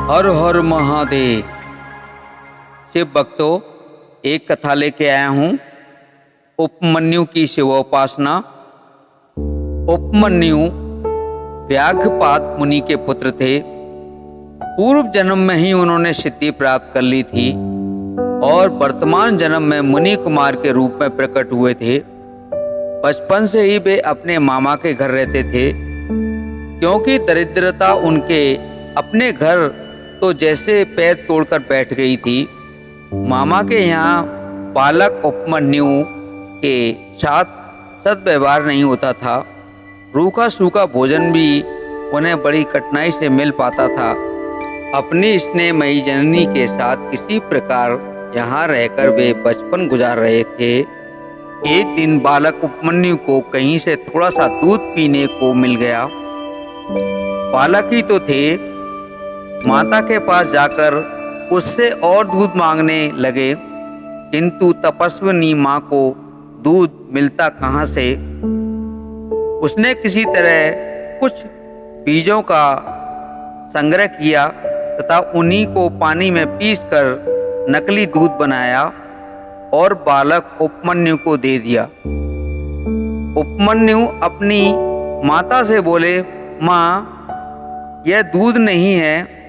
हर हर महादेव। शिव भक्तों, एक कथा लेके आया हूं, उपमन्यु की शिवोपासना। उपमन्यु व्याघ्रपाद मुनि के पुत्र थे। पूर्व जन्म में ही उन्होंने सिद्धि प्राप्त कर ली थी और वर्तमान जन्म में मुनि कुमार के रूप में प्रकट हुए थे। बचपन से ही वे अपने मामा के घर रहते थे, क्योंकि दरिद्रता उनके अपने घर तो जैसे पैर तोड़कर बैठ गई थी। मामा के यहाँ बालक उपमन्यु के साथ सद्व्यवहार नहीं होता था। रूखा सूखा भोजन भी उन्हें बड़ी कठिनाई से मिल पाता था। अपनी स्नेहमयी जननी के साथ किसी प्रकार यहाँ रहकर वे बचपन गुजार रहे थे। एक दिन बालक उपमन्यु को कहीं से थोड़ा सा दूध पीने को मिल गया। बालक ही तो थे। माता के पास जाकर उससे और दूध मांगने लगे, किंतु तपस्विनी माँ को दूध मिलता कहाँ से। उसने किसी तरह कुछ बीजों का संग्रह किया तथा उन्हीं को पानी में पीसकर नकली दूध बनाया और बालक उपमन्यु को दे दिया। उपमन्यु अपनी माता से बोले, माँ, यह दूध नहीं है।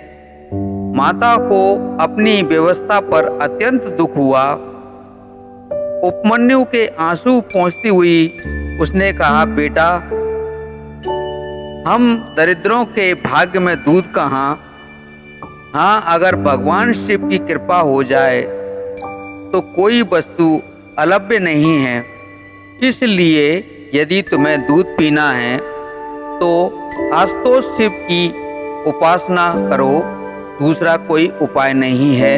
माता को अपनी व्यवस्था पर अत्यंत दुख हुआ। उपमन्यु के आंसू पोंछती हुई उसने कहा, बेटा, हम दरिद्रों के भाग्य में दूध कहाँ। हाँ, अगर भगवान शिव की कृपा हो जाए तो कोई वस्तु अलभ्य नहीं है। इसलिए यदि तुम्हें दूध पीना है तो आशुतोष शिव की उपासना करो, दूसरा कोई उपाय नहीं है।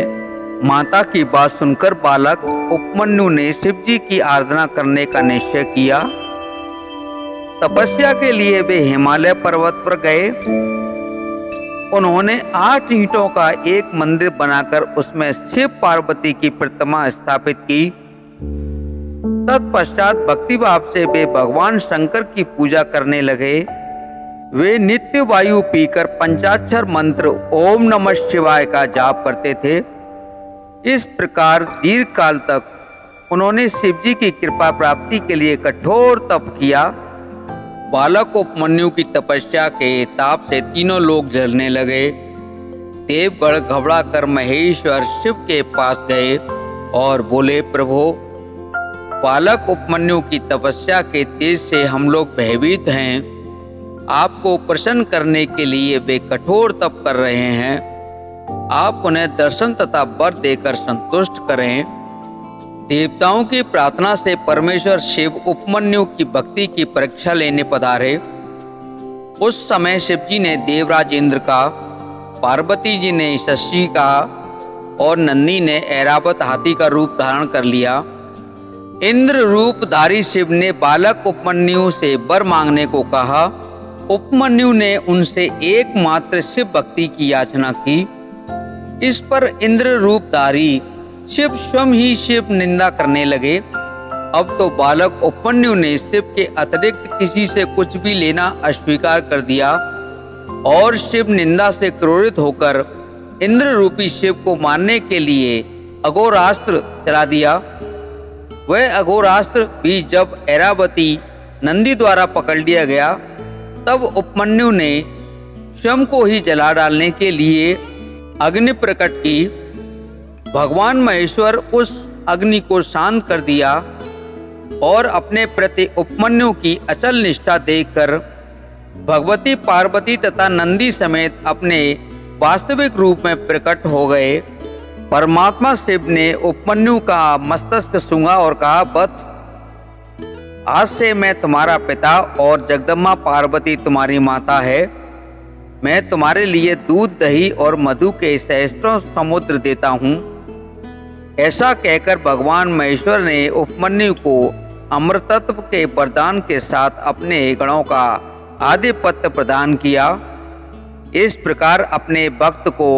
माता की बात सुनकर बालक उपमन्यु ने शिव जी की आराधना करने का निश्चय किया। तपस्या के लिए वे हिमालय पर्वत पर गए। उन्होंने 8 ईंटों का एक मंदिर बनाकर उसमें शिव पार्वती की प्रतिमा स्थापित की। तत्पश्चात भक्तिभाव से वे भगवान शंकर की पूजा करने लगे। वे नित्य वायु पीकर पंचाक्षर मंत्र ओम नमः शिवाय का जाप करते थे। इस प्रकार दीर्घ काल तक उन्होंने शिव जी की कृपा प्राप्ति के लिए कठोर तप किया। बालक उपमन्यु की तपस्या के ताप से तीनों लोग जलने लगे। देवगण घबरा कर महेश्वर शिव के पास गए और बोले, प्रभु, बालक उपमन्यु की तपस्या के तेज से हम लोग भयभीत हैं। आपको प्रसन्न करने के लिए वे कठोर तप कर रहे हैं। आप उन्हें दर्शन तथा वर देकर संतुष्ट करें। देवताओं की प्रार्थना से परमेश्वर शिव उपमन्यु की भक्ति की परीक्षा लेने पधारे। उस समय शिव जी ने देवराज इंद्र का, पार्वती जी ने शशि का और नंदी ने ऐरावत हाथी का रूप धारण कर लिया। इंद्र रूपधारी शिव ने बालक उपमन्यु से वर मांगने को कहा। उपमन्यु ने उनसे एकमात्र शिव भक्ति की याचना की। इस पर इंद्र रूपधारी शिव स्वयं ही शिव निंदा करने लगे। अब तो बालक उपमन्यु ने शिव के अतिरिक्त किसी से कुछ भी लेना अस्वीकार कर दिया और शिव निंदा से क्रोधित होकर इंद्र रूपी शिव को मारने के लिए अघोरास्त्र चला दिया। वह अघोरास्त्र भी जब ऐरावती नंदी द्वारा पकड़ लिया गया, तब उपमन्यु ने स्वयं को ही जला डालने के लिए अग्नि प्रकट की। भगवान महेश्वर उस अग्नि को शांत कर दिया और अपने प्रति उपमन्यु की अचल निष्ठा देखकर भगवती पार्वती तथा नंदी समेत अपने वास्तविक रूप में प्रकट हो गए। परमात्मा शिव ने उपमन्यु का मस्तक सूंघा और कहा, वत्स, आज से मैं तुम्हारा पिता और जगदम्बा पार्वती तुम्हारी माता है। मैं तुम्हारे लिए दूध, दही और मधु के सहस्त्रों समुद्र देता हूँ। ऐसा कहकर भगवान महेश्वर ने उपमन्यु को अमृतत्व के वरदान के साथ अपने गणों का आधिपत्य प्रदान किया। इस प्रकार अपने भक्त को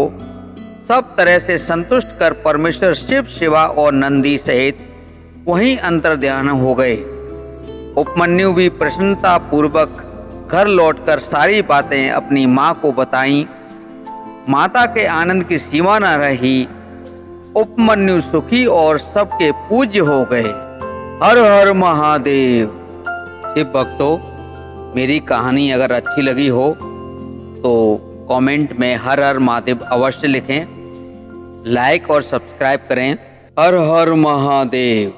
सब तरह से संतुष्ट कर परमेश्वर शिव, शिवा और नंदी सहित वहीं अंतर्ध्यान हो गए। उपमन्यु भी प्रसन्नता पूर्वक घर लौटकर सारी बातें अपनी माँ को बताईं। माता के आनंद की सीमा न रही। उपमन्यु सुखी और सबके पूज्य हो गए। हर हर महादेव। शिव भक्तों, मेरी कहानी अगर अच्छी लगी हो तो कमेंट में हर हर महादेव अवश्य लिखें, लाइक और सब्सक्राइब करें। हर हर महादेव।